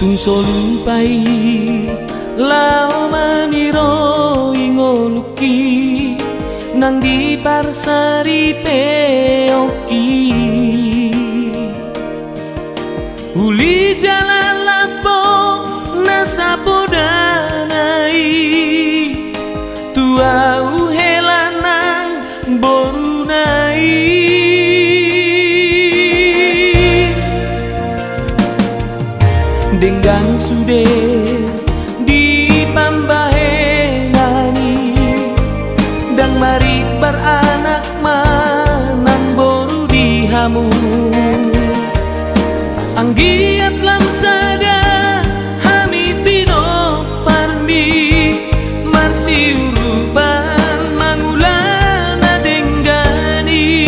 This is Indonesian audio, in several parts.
Mungso lumpai lao maniro ingoluki nang di parsari peoki uli jalan lapo nasapo danai tua uhelanang borunai Denggang sude di pambahenani dan mari beranak manang boru di hamu anggiat lam sada hami pino parmi marsi uruban mangulana denggani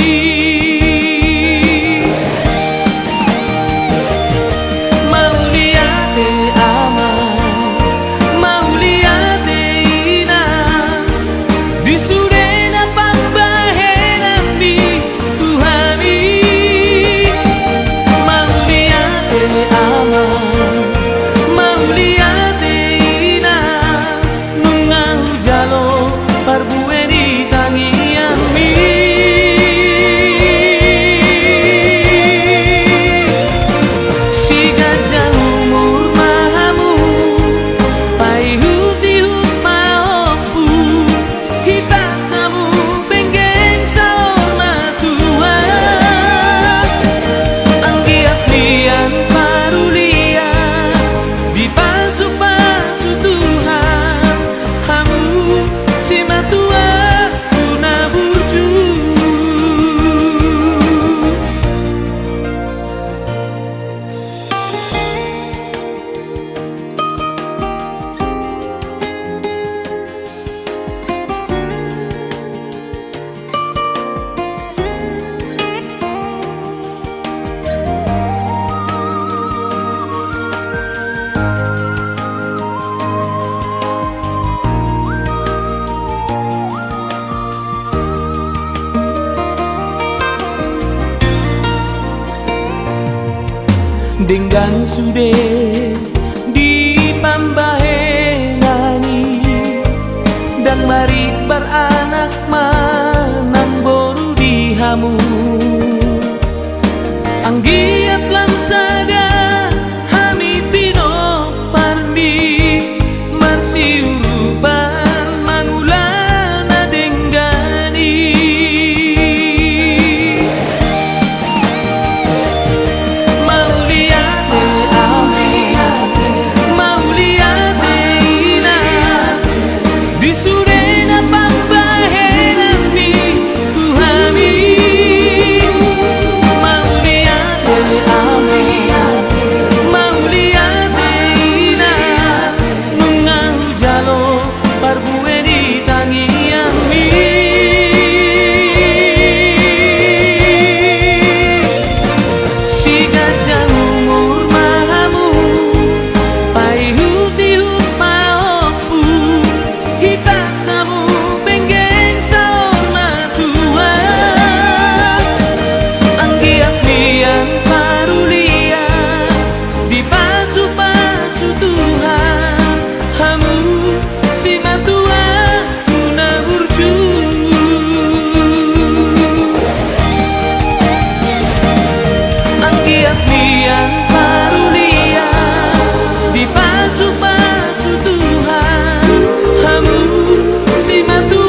Denggang sude di pambahenani dan mari beranak manang boru di hamu anggiat lam sada hami pino parmi marsi uruban mangulana denggani Di pasu-pasu Tuhan, hamu si matu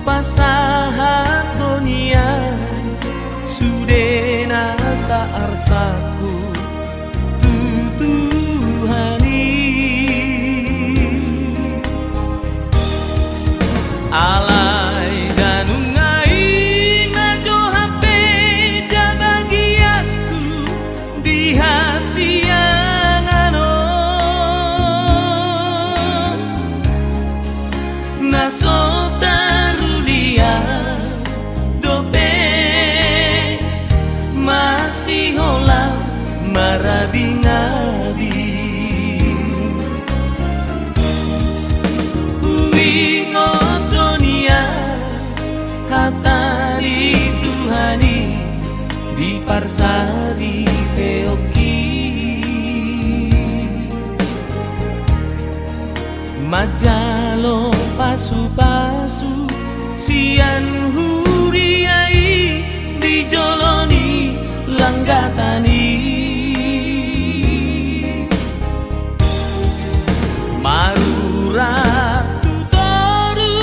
Pasahat dunia sudena saarsaku tutuhani alai danungai najo hape da bagi aku di hasiangano naso marabingabi uwingo dunia hatari Tuhani di parsari peoki majalo pasu-pasu sian huriai dijoloni langgatani marurat tu toru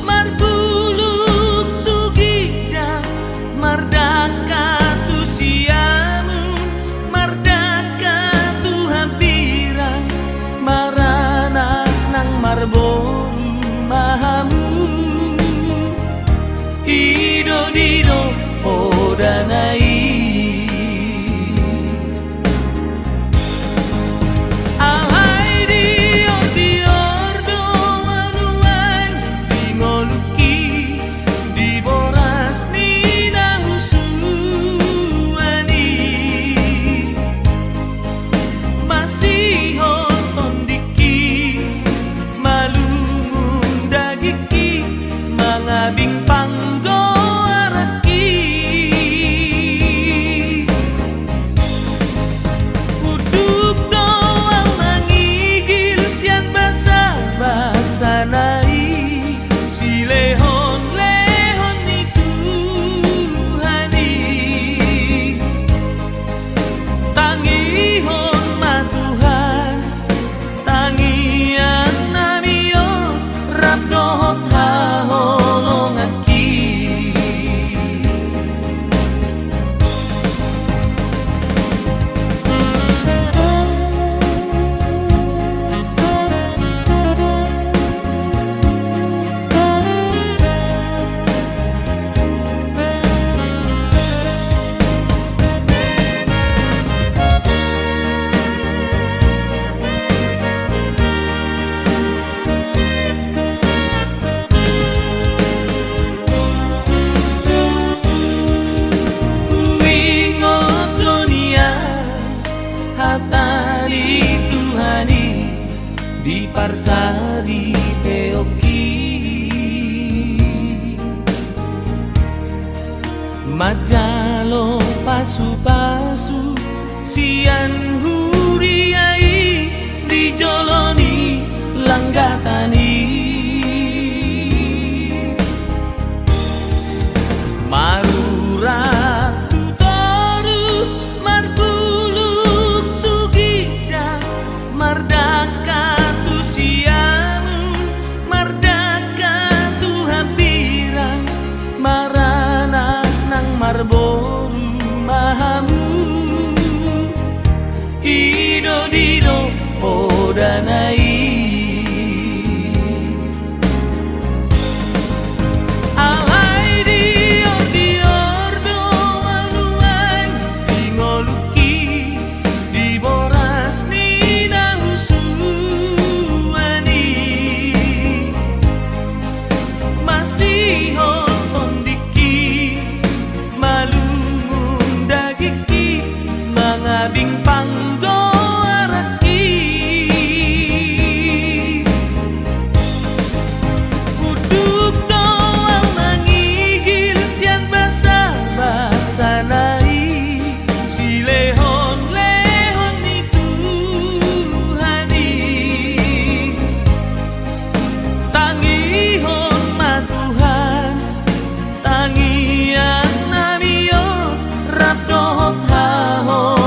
marbuluk tu gija mardaka tu siamu mardaka tu hampirang marana nang marboru mahamu di parsari peoki majalo pasu-pasu sian huriai dijoloni langgatani marurat tutoru marbuluk tu gija mardaka tu siamu mardaka tu hampirang marana nang marboru mahamu ido dido podanai bing panggo araki uduk doang mangigil sian basa-basa nai si lehon-lehon itu hani tangihon matuhan tangian namion rabdohot hahon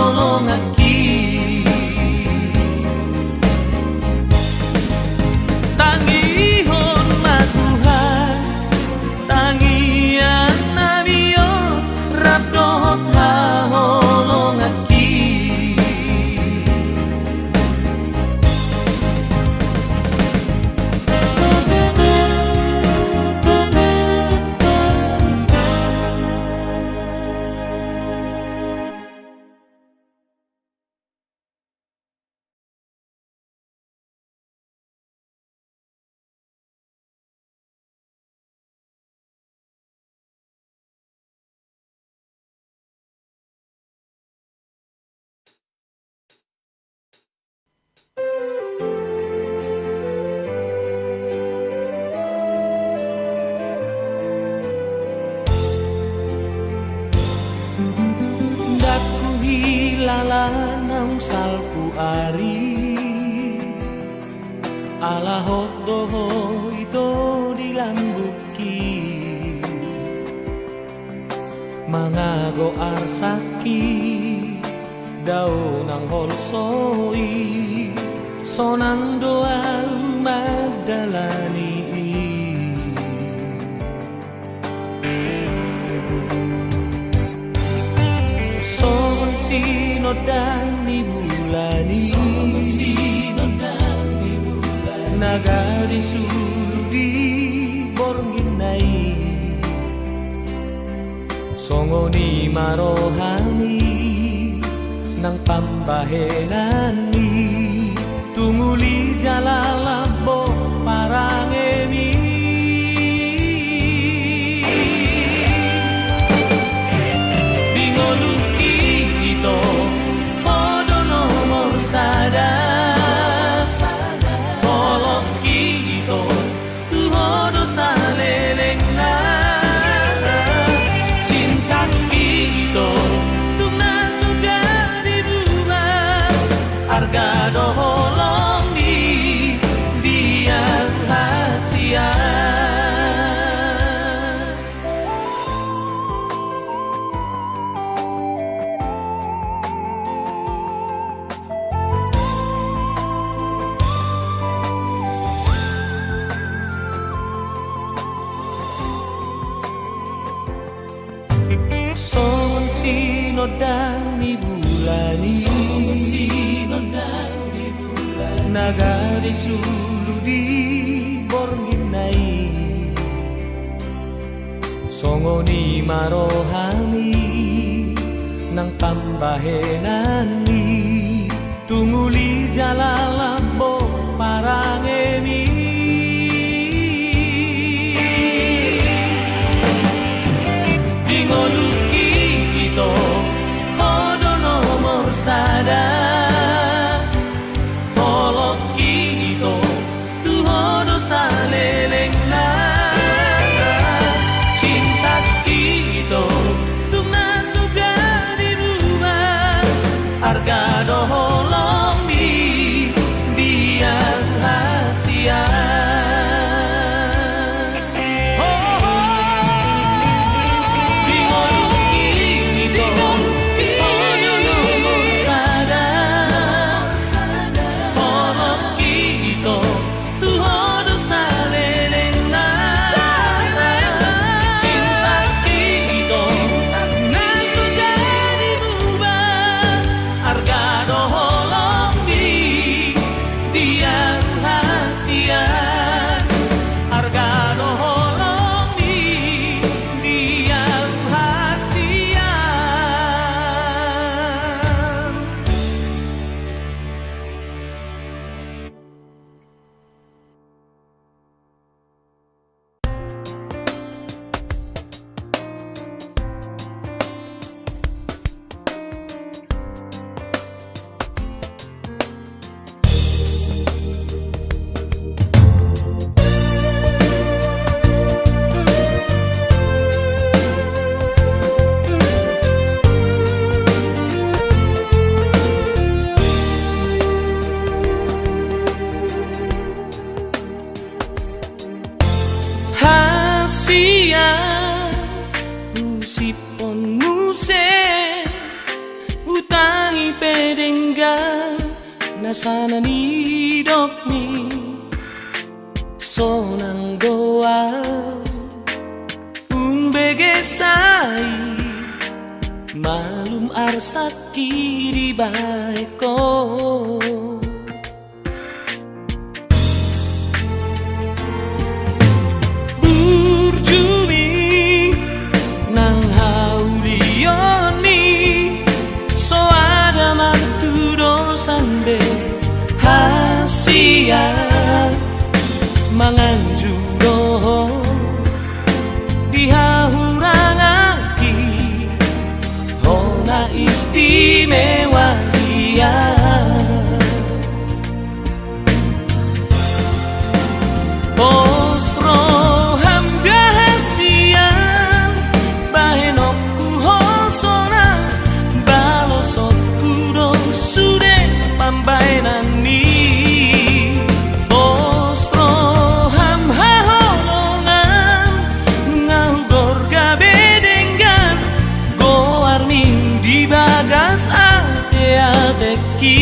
daku hilala naung salku ari ala hodoho ito dilambuki mangago arsaki daun ang holsoi sonang doa madalani son sinodan ni bulani nagari sudi bornginai songoni marohani nang pambahenani tunguli jalalabo parangeni bingoluki ito hodo nomor sada koloki ito tu hodo saleleng na cintaki ito tu naso jadi bunga harga doholong di dia rahasia son sinodang ni bulani nagari suludi bornginai songoni marohani nang pambahenani tunguli jalalabo parangeni bingoluki ito hodo nomor sada koloki ito sana ni dok ni sonang doa umbege sai malum arsat kiri baiko burjumi nang haulioni so ada marturo sambe hasia manganjuro dihahurangaki hona istimewa dia Ostro hamgahasian bahenokku hosona balosokku do sude pambainan ni Ostro hamhaholongan ngahugor gabedenggan goarning di bagas ate-ateki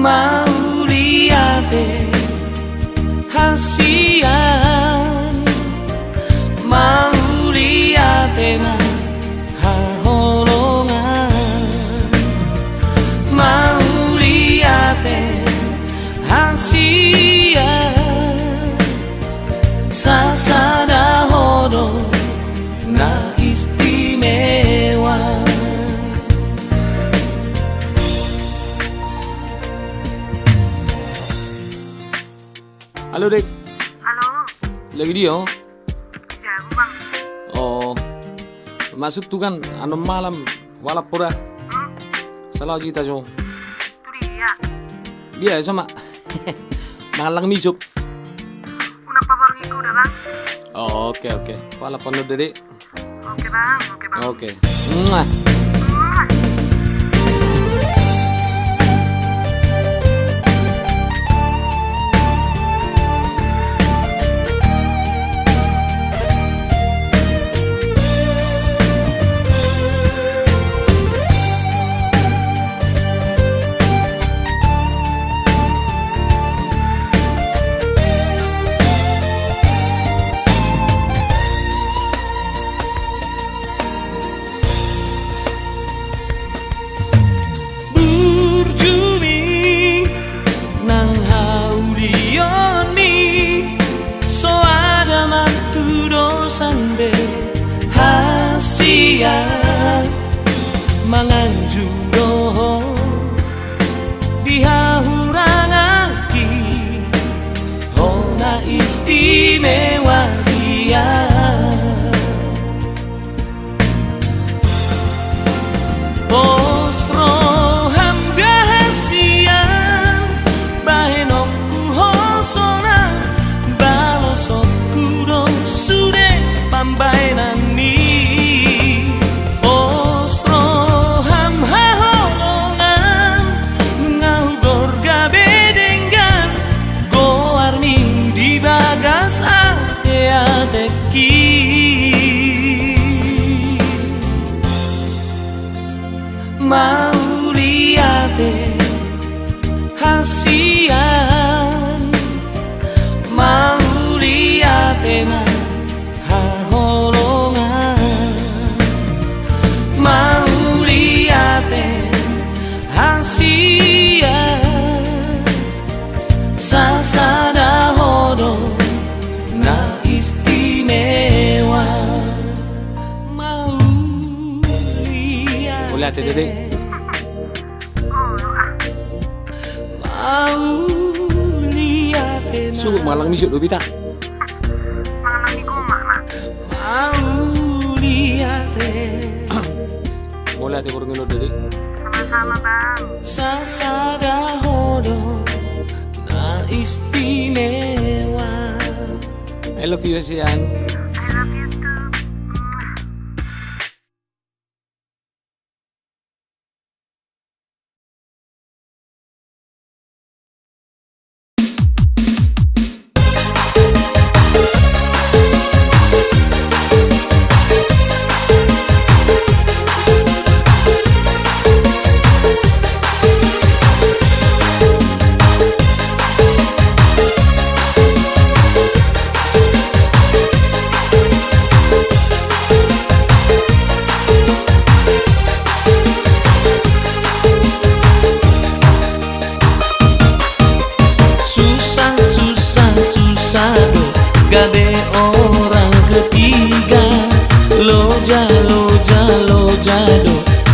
mau liate hasian mau liate na haholongan mau liate hasian sasada hodo na istimewa. Halo Dek, Halo, lagi dia? jago bang. Oh, maksud tu kan anu malam walapura. Salah cita jo. Itu dia. Dia sama malang misuk. Unak paborong itu udah bang. Oh, oke. Walaupun lu Dek. Oke bang, oke bang. Oke. Mwah. Burjumi nang haulioni so ada maturo sambe hasia manganjuro dihahurangaki hona istimewa dia Ostro hamgahasian bahenokku hosona balosokku do sude pambainan ni Ostro hamhaholongan ngahugor gabedenggan goarning di bagas ate-ateki mau liate hasian mau liate mah haholongan mau liate hasian sasada hodo na istimewa mau liate Boleh hati Dek. mau liate Sungguh malang misuk lu Bita. Malam minggu mak. mau liate Boleh hati kurangin lu Dek. Sama-sama bang. sasada hodo na istimewa I love you Asian. I love you too.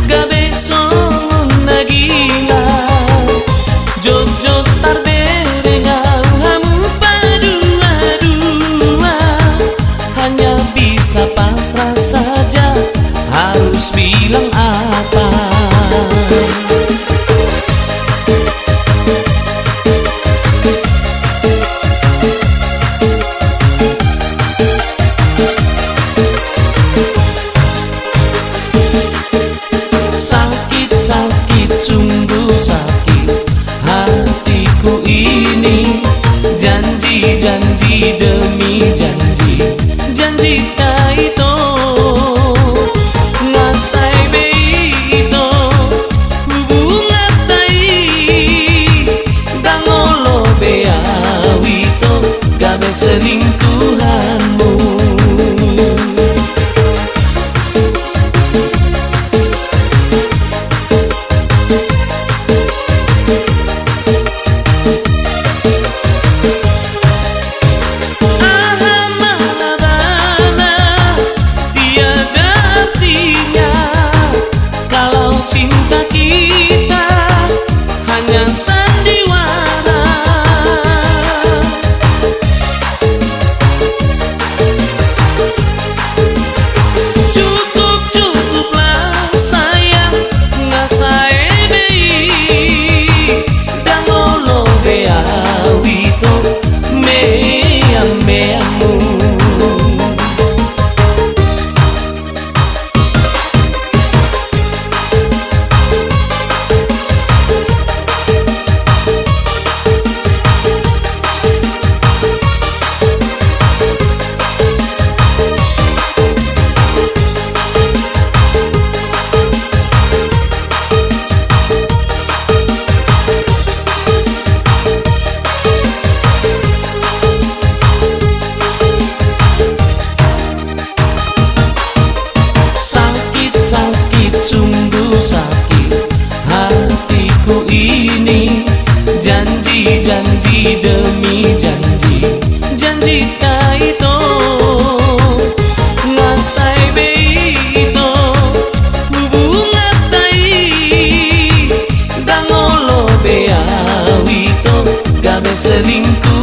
gabe son nagila Jojo tarderenga kamu berdua-dua hanya bisa pasrah saja harus bilang apa. Sakit-sakit sungguh sakit hatiku ini, janji-janji demi janji, janji kaito ngasai beito hubungan tai dangolo beawito gabe selingkuhanmu. Sungguh sakit hatiku ini, janji-janji demi janji, janji kaito ngasai beito hubungan tai dangolo beawito gabe selingkuh.